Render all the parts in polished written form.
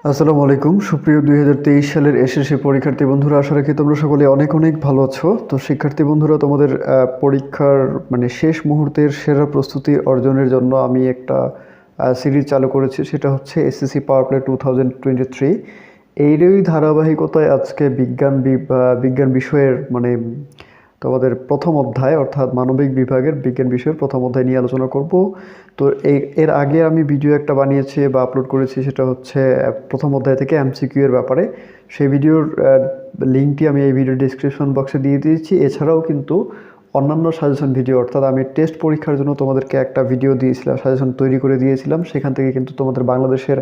আসসালামু আলাইকুম সুপ্রিয় 2023 সালের এসএসসি পরীক্ষার্থী বন্ধুরা, আশা রাখি তোমরা সকলে অনেক অনেক ভালো আছো। তো শিক্ষার্থী বন্ধুরা, তোমাদের পরীক্ষার শেষ মুহূর্তের সেরা প্রস্তুতি অর্জনের জন্য আমি একটা সিরিজ চালু করেছি, সেটা হচ্ছে এসএসসি পাওয়ারপ্লে 2023। এইরই ধারাবাহিকতায় আজকে বিজ্ঞান বিষয়ের তোমাদের প্রথম অধ্যায় অর্থাৎ মানবিক বিভাগের বিজ্ঞান বিষয়ের প্রথম অধ্যায় নিয়ে আলোচনা করব। তো এর আগে আমি ভিডিও একটা বানিয়েছি বা আপলোড করেছি, সেটা হচ্ছে প্রথম অধ্যায় থেকে এমসিকিউ এর ব্যাপারে। সেই ভিডিওর লিঙ্কটি আমি এই ভিডিও ডিসক্রিপশন বক্সে দিয়ে দিয়েছি। এছাড়াও কিন্তু অন্যান্য সাজেশন ভিডিও, অর্থাৎ আমি টেস্ট পরীক্ষার জন্য তোমাদেরকে একটা ভিডিও দিয়েছিলাম, সাজেশন তৈরি করে দিয়েছিলাম। সেখান থেকে কিন্তু তোমাদের বাংলাদেশের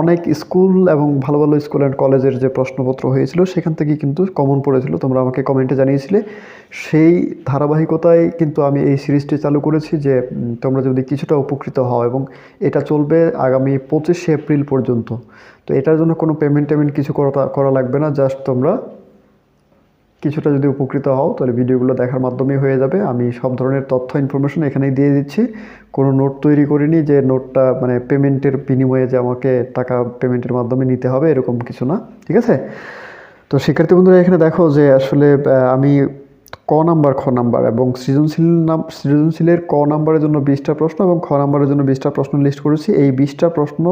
অনেক স্কুল এবং ভালো ভালো স্কুল অ্যান্ড কলেজের যে প্রশ্নপত্র হয়েছিল সেখান থেকে কিন্তু কমন পড়েছিল, তোমরা আমাকে কমেন্টে জানিয়েছিলে। সেই ধারাবাহিকতায় কিন্তু আমি এই সিরিজটি চালু করেছি যে তোমরা যদি কিছুটা উপকৃত হও, এবং এটা চলবে আগামী 25শে এপ্রিল পর্যন্ত। তো এটার জন্য কোনো পেমেন্ট কিছু করা লাগবে না, জাস্ট তোমরা কিছুটা যদি উপকৃত হও তাহলে ভিডিওগুলো দেখার মাধ্যমে হয়ে যাবে। আমি সব ধরনের তথ্য ইনফরমেশন এখানেই দিয়ে দিচ্ছি, কোনো নোট তৈরি করিনি যে নোটটা পেমেন্টের বিনিময়ে যে আমাকে টাকা পেমেন্টের মাধ্যমে নিতে হবে, এরকম কিছু না, ঠিক আছে? তো শিক্ষার্থী বন্ধুরা, এখানে দেখো যে আসলে আমি খ নাম্বার এবং সৃজনশীলের ক নাম্বারের জন্য 20টা প্রশ্ন এবং খ নাম্বারের জন্য 20টা প্রশ্ন লিস্ট করেছি। এই 20টা প্রশ্ন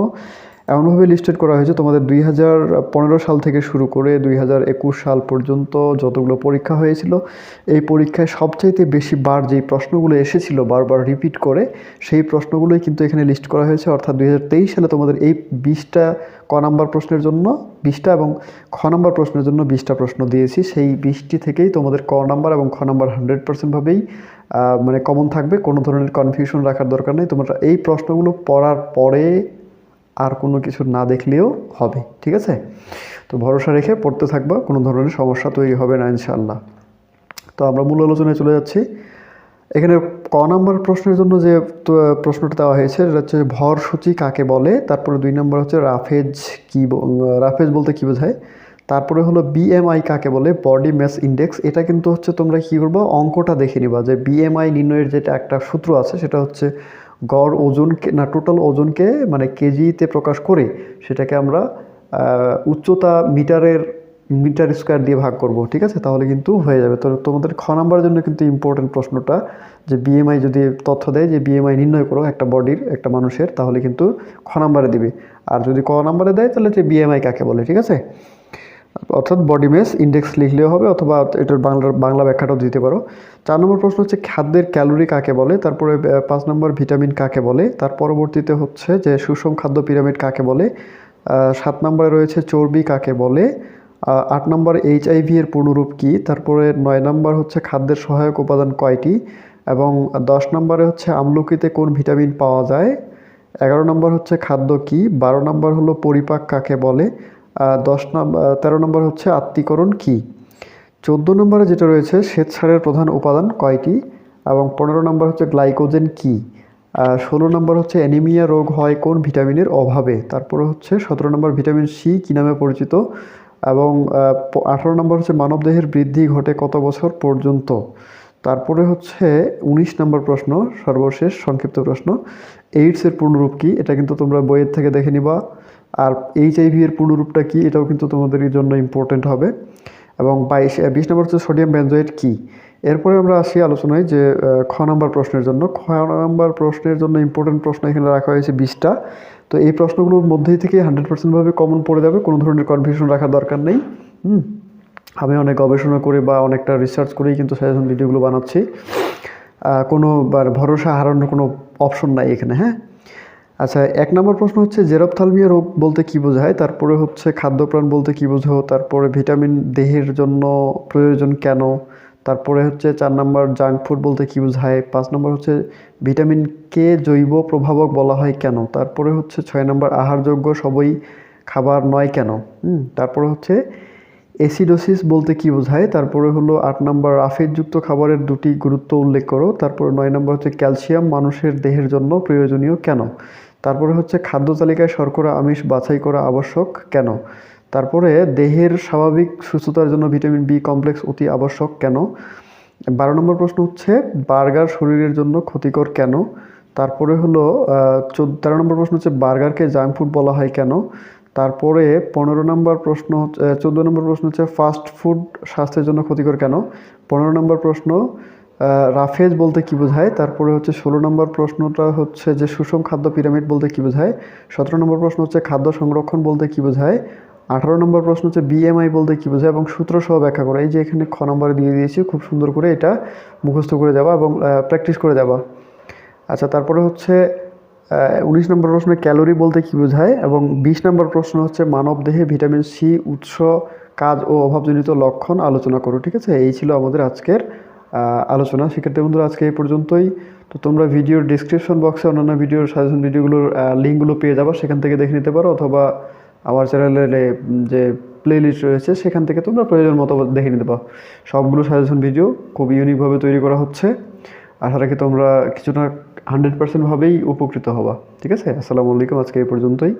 এমনভাবে লিস্টেড করা হয়েছে তোমাদের 2015 সাল থেকে শুরু করে 2021 সাল পর্যন্ত যতগুলো পরীক্ষা হয়েছিল, এই পরীক্ষায় সবচাইতে বেশি বার যেই প্রশ্নগুলো এসেছিল বারবার রিপিট করে, সেই প্রশ্নগুলোই কিন্তু এখানে লিস্ট করা হয়েছে। অর্থাৎ 2023 সালে তোমাদের এই 20টা ক নাম্বার প্রশ্নের জন্য 20টা এবং খ নাম্বার প্রশ্নের জন্য 20টা প্রশ্ন দিয়েছি। সেই 20টি থেকেই তোমাদের ক নাম্বার এবং খ নাম্বার 100% ভাবেই কমন থাকবে, কোনো ধরনের কনফিউশন রাখার দরকার নেই। তোমরা এই প্রশ্নগুলো পড়ার পরে আর কোনো কিছু না দেখলেও হবে, ঠিক আছে? তো ভরসা রেখে পড়তে থাকবা, কোনো ধরনের সমস্যা তৈরি হবে না ইনশাআল্লাহ। তো আমরা মূল আলোচনায় চলে যাচ্ছি। এখানে ক নাম্বার প্রশ্নের জন্য যে প্রশ্নটা দেওয়া হয়েছে সেটা হচ্ছে ভর সূচি কাকে বলে, তারপরে 2 নম্বর হচ্ছে রাফেজ বলতে কী বোঝায়, তারপরে হলো বিএমআই কাকে বলে, বডি মাস ইন্ডেক্স। এটা কিন্তু হচ্ছে তোমরা কী করবা, অঙ্কটা দেখে নিবা যে বিএমআই নির্ণয়ের যেটা একটা সূত্র আছে, সেটা হচ্ছে গড় ওজনকে টোটাল ওজনকে কেজিতে প্রকাশ করে সেটাকে আমরা উচ্চতা মিটার স্কোয়ার দিয়ে ভাগ করব, ঠিক আছে? তাহলে কিন্তু হয়ে যাবে। তো তোমাদের খ নাম্বারের জন্য কিন্তু ইম্পর্টেন্ট প্রশ্নটা, যে বিএমআই যদি তথ্য দেয় যে বিএমআই নির্ণয় করো একটা বডির, একটা মানুষের, তাহলে কিন্তু খ নাম্বারে দিবে। আর যদি ক নাম্বারে দেয় তাহলে যে বিএমআই কাকে বলে, ঠিক আছে? অর্থাৎ বডি মাস ইন্ডেক্স লিখলেও হবে, অথবা এটার বাংলা ব্যাখ্যাটাও দিতে পারো। 4 নম্বর প্রশ্ন হচ্ছে খাদ্যের ক্যালোরি কাকে বলে, তারপরে 5 নম্বর ভিটামিন কাকে বলে, তার পরবর্তীতে হচ্ছে যে সুষম খাদ্য পিরামিড কাকে বলে, 7 নম্বরে রয়েছে চর্বি কাকে বলে, 8 নম্বর এইচআইভি এর পূর্ণরূপ কী, তারপরে 9 নম্বর হচ্ছে খাদ্যের সহায়ক উপাদান কয়টি, এবং 10 নম্বরে হচ্ছে আমলকিতে কোন ভিটামিন পাওয়া যায়, 11 নম্বর হচ্ছে খাদ্য কী, 12 নম্বর হলো পরিপাক কাকে বলে, 13 নম্বর হচ্ছে আত্তীকরণ কী, 14 নম্বরে যেটা রয়েছে শ্বেতসারের প্রধান উপাদান কয়টি, এবং 15 নম্বর হচ্ছে গ্লাইকোজেন কী, 16 নম্বর হচ্ছে অ্যানিমিয়া রোগ হয় কোন ভিটামিনের অভাবে, তারপরে হচ্ছে 17 নম্বর ভিটামিন সি কী নামে পরিচিত, এবং 18 নম্বর হচ্ছে মানবদেহের বৃদ্ধি ঘটে কত বছর পর্যন্ত। তারপরে হচ্ছে 19 নম্বর প্রশ্ন, সর্বশেষ সংক্ষিপ্ত প্রশ্ন, এইডসের পূর্ণরূপ কী, এটা কিন্তু তোমরা বইয়ের থেকে দেখে নিবা। আর এইচআইভি এর পূর্ণরূপটা কী, এটাও কিন্তু তোমাদের জন্য ইম্পর্টেন্ট হবে। এবং 20 নম্বর হচ্ছে সোডিয়াম বেনজয়েড কী। এরপরে আমরা আসি আলোচনায় যে খ নম্বর প্রশ্নের জন্য। খ নম্বর প্রশ্নের জন্য ইম্পর্টেন্ট প্রশ্ন এখানে রাখা হয়েছে 20টা। তো এই প্রশ্নগুলোর মধ্যেই থেকে 100% ভাবে কমন পড়ে যাবে, কোনো ধরনের কনফিউশন রাখার দরকার নেই। আমি অনেক গবেষণা করে বা অনেকটা রিসার্চ করেই কিন্তু সাজেশন ভিডিওগুলো বানাচ্ছি, কোনো ভরসা হারানোর কোনো অপশন নাই এখানে, হ্যাঁ? আচ্ছা, 1 নম্বর প্রশ্ন হচ্ছে জেরপ্থ্যালমিয়া রোগ বলতে কী বোঝায়, তারপরে হচ্ছে খাদ্যপ্রাণ বলতে কী বোঝো, তারপরে ভিটামিন দেহের জন্য প্রয়োজন কেন, তারপরে হচ্ছে 4 নম্বর জাঙ্ক ফুড বলতে কী বোঝায়, 5 নম্বর হচ্ছে ভিটামিনকে জৈব প্রভাবক বলা হয় কেন, তারপরে হচ্ছে 6 নম্বর আহারযোগ্য সবই খাবার নয় কেন, তারপরে হচ্ছে অ্যাসিডোসিস বলতে কী বোঝায়, তারপরে হলো 8 নম্বর রাফেজযুক্ত খাবারের 2টি গুরুত্ব উল্লেখ করো, তারপরে 9 নম্বর হচ্ছে ক্যালসিয়াম মানুষের দেহের জন্য প্রয়োজনীয় কেন, তারপরে হচ্ছে খাদ্য তালিকায় শর্করা আমিষ বাছাই করা আবশ্যক কেন, তারপরে দেহের স্বাভাবিক সুস্থতার জন্য ভিটামিন বি কমপ্লেক্স অতি আবশ্যক কেন, 12 নম্বর প্রশ্ন হচ্ছে বার্গার শরীরের জন্য ক্ষতিকর কেন, তারপরে হলো 13 নম্বর প্রশ্ন হচ্ছে বার্গারকে জাঙ্ক ফুড বলা হয় কেন, তারপরে 15 নম্বর প্রশ্ন 14 নম্বর প্রশ্ন হচ্ছে ফাস্ট ফুড স্বাস্থ্যের জন্য ক্ষতিকর কেন। 15 নম্বর প্রশ্ন রাফেজ বলতে কি বোঝায়। তারপরে হচ্ছে 16 নম্বর প্রশ্নটা হচ্ছে যে সুষম খাদ্য পিরামিড বলতে কি বোঝায়। 17 নম্বর প্রশ্ন হচ্ছে খাদ্য সংরক্ষণ বলতে কি বোঝায়। 18 নম্বর প্রশ্ন হচ্ছে বিএমআই বলতে কি বোঝায় এবং সূত্র সহ ব্যাখ্যা করা। এই যে এখানে খ নম্বরে দিয়ে দিয়েছি, খুব সুন্দর করে এটা মুখস্থ করে যাবা এবং প্র্যাকটিস করে যাবা। আচ্ছা, তারপরে হচ্ছে 19 নম্বর প্রশ্নে ক্যালোরি বলতে কি বোঝায় এবং 20 নম্বর প্রশ্ন হচ্ছে মানবদেহে ভিটামিন সি উৎস, কাজ ও অভাবজনিত লক্ষণ আলোচনা করো। ঠিক আছে, এই ছিল আমাদের আজকের আলোচনা। শিক্ষার্থী বন্ধুরা, আজকে এই পর্যন্তই। তো তোমরা ভিডিওর ডিসক্রিপশন বক্সে অন্যান্য ভিডিওর সাজেশন ভিডিওগুলোর লিঙ্কগুলো পেয়ে যাবা, সেখান থেকে দেখে নিতে পারো, অথবা আমার চ্যানেলে যে প্লে লিস্ট রয়েছে সেখান থেকে তোমরা প্রয়োজন মতো দেখে নিতে পারো। সবগুলো সাজেশন ভিডিও খুব ইউনিকভাবে তৈরি করা হচ্ছে। আশা রাখি তোমরা কিছুটা 100% ভাবেই উপকৃত হবা। ঠিক আছে, আসসালামু আলাইকুম, আজকে এই পর্যন্তই।